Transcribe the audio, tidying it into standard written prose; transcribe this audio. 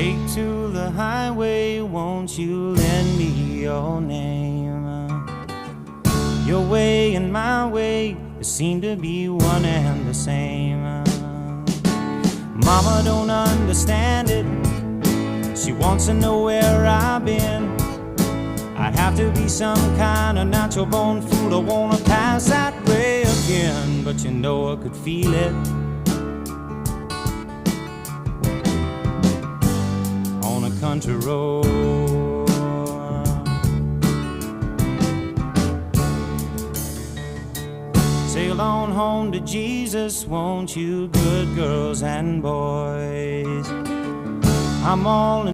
Take to the highway, won't you lend me your name? Your way and my way, they seem to be one and the same. Mama don't understand it, she wants to know where I've been. I'd have to be some kind of natural born fool. I wanna pass that way again, but you know I could feel it on a country road. Sail on home to Jesus, won't you, good girls and boys? I'm all in